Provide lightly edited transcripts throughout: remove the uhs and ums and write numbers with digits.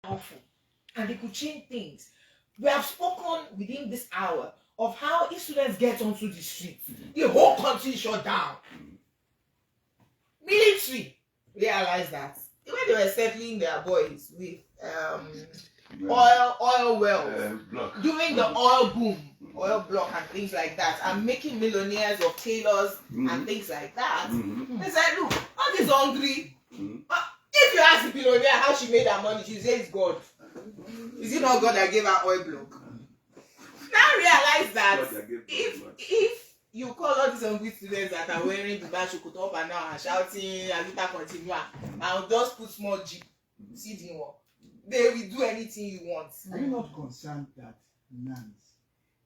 powerful and they could change things. We have spoken within this hour of how if students get onto the streets, the whole country is shut down. Military realized that when they were settling their boys with oil wells during the oil boom, oil block and things like that, and making millionaires of tailors and things like that. They said, look, all this hungry. If you ask the billionaire how she made her money, she says God. Is it not God that gave her oil block? Now realize that if you call all these hungry students that are wearing the badge up and down and shouting Alita Continua and just put small jeep, see the one, they will do anything you want. Are you not concerned that NANS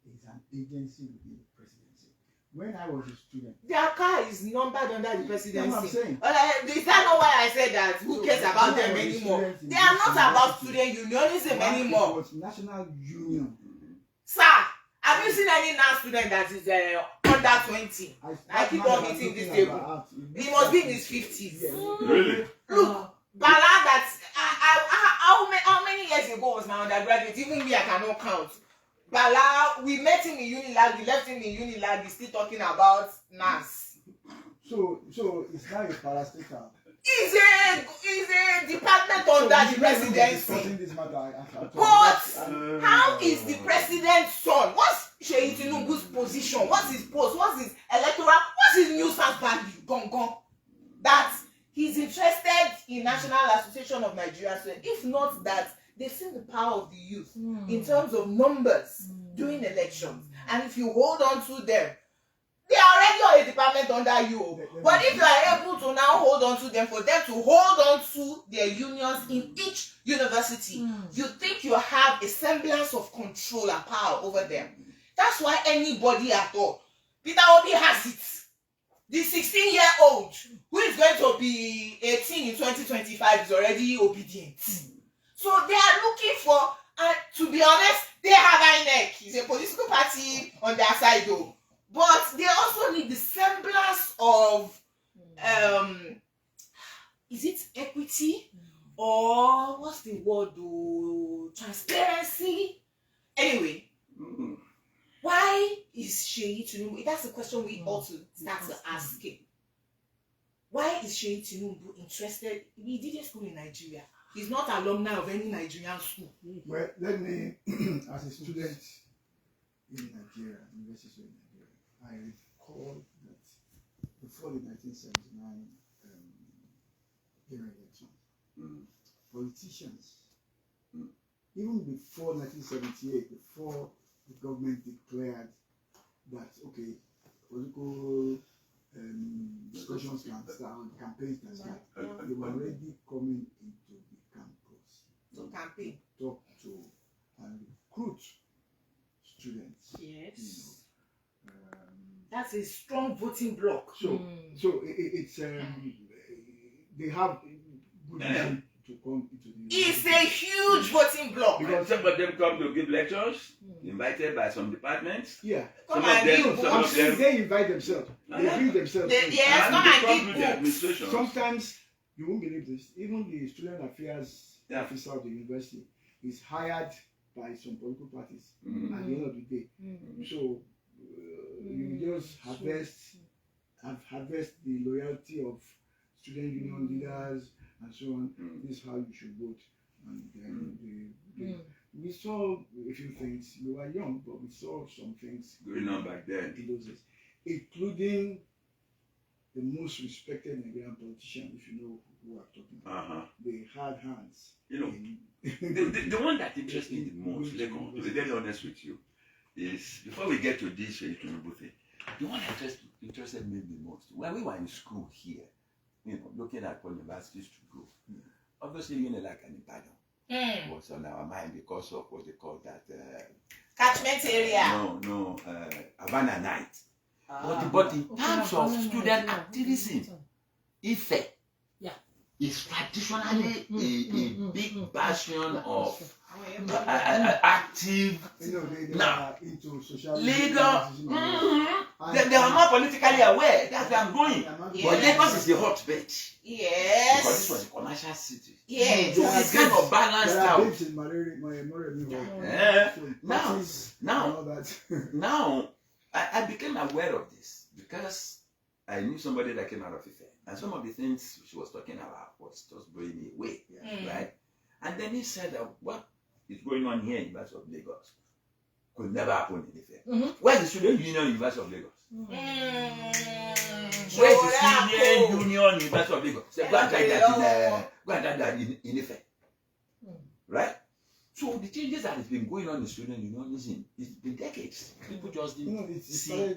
is an agency within the presidency? When I was a student, their car is numbered under the presidency. That's what I'm saying. Is that not why I said that? Who cares about them anymore? They are not about student unionism anymore. It was National Union. Sir, have you seen any NANS student that is under 20? I keep on hitting this table. He must be in his 50s. Really? Look, Bala, that how many years ago was my undergraduate? Even me, I cannot count. Bala, we met him in Unilag, we left him in Unilag, he's still talking about NANS. So it's now a parastatal. He's a department under the presidency. This matter, But how is the president's son? What's Sheyi Tinubu's position? What's his post? What's his electoral? What's his nuisance value? Gong. That he's interested in National Association of Nigerian Students. If not that, they've seen the power of the youth in terms of numbers during elections. And if you hold on to them, they are already on a department under you. But if you are able to now hold on to them, for them to hold on to their unions in each university, you think you have a semblance of control and power over them. That's why anybody at all, Peter Obi has it. The 16-year-old who is going to be 18 in 2025 is already obedient. So they are looking for, and to be honest, they have INEC. It's a political party on their side though. But they also need the semblance of, is it equity? Or what's the word? Transparency? Anyway, why is Sheyi Tinubu? That's the question we ought to start asking. Why is Sheyi Tinubu interested? He didn't school in Nigeria. He's not alumni of any Nigerian school. Well, let me, as a student in Nigeria, University of Nigeria, I recall that before the 1979 general election, politicians, even before 1978, before the government declared that, okay, political discussions can start, campaigns can start, they were already coming into the campus to campaign, talk to and recruit students. Yes. That's a strong voting bloc. So it's they have good reason to come into the. It's a huge voting bloc. Because some of them come to give lectures, invited by some departments. Yeah. Some of them. They invite themselves. They bring themselves. Yes, come and give the administration. Sometimes you won't believe this. Even the student affairs officer of the university is hired by some political parties at the end of the day. So you just harvest the loyalty of student union leaders and so on. This is how you should vote. And then we saw a few things. We were young, but we saw some things going on back then in those days, including the most respected Nigerian politician, if you know who I'm talking about. They had hands. You know, the one that interests me the most, Lekon, to be very honest with you, is before we get to this Tinubu thing, the one that interested me the most, when we were in school here, looking at what universities to go, obviously Unilag and Ibadan was on our mind because of what they call that catchment area. Havana night. But in terms of student activism, Ife, is traditionally a big bastion of active. You know, they Now, are into social Lagos, and they are more politically aware. That's where I'm going. Yeah. But Lagos is the hotbed. Yes. Because this was a commercial city. Yes. So it's kind of balanced there are out. babes in Moremi. Yeah. So Now, parties now, and all that. Now, I became aware of this because I knew somebody that came out of Ife. And some of the things she was talking about was just blowing me away. Right? And then he said that what is going on here in University of Lagos could never happen in Ife. Where's the Student Union University of Lagos? Where's the Student Union University of Lagos? Say, go and try that in Ife. Right? So the changes that has been going on in student unionism, it's been decades. People just didn't see,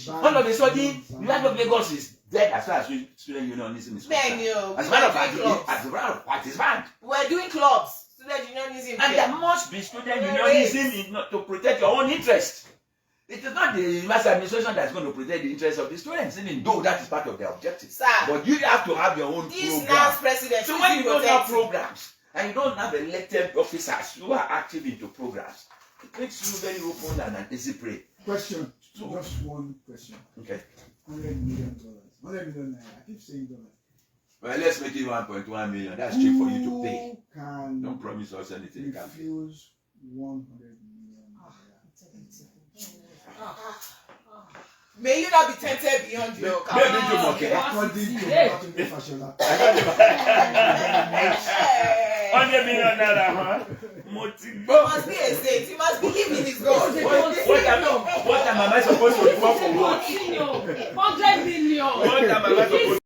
all of a sudden, University of Lagos is dead as far as student unionism is concerned. As a matter of fact, participant. We're doing clubs, student unionism. And there must be student unionism to protect your own interest. It is not the university administration that's going to protect the interests of the students, even though that is part of their objective. Sir, but you have to have your own program. So when you don't have programs, and you don't have elected officers who are active into programs, it makes you very open and an easy prey. Question. Just one question. Okay. $100 million. $100 million. I keep saying dollars. Well, let's make it 1.1 million. That's cheap for you to pay. Can don't promise us anything. Refuse $100 million. May you not be tempted beyond your According to Babatunde Fashola. $100 million, huh? He must be a saint. He must believe in his God. What am I supposed to do for what? 100 million. What am I supposed to do?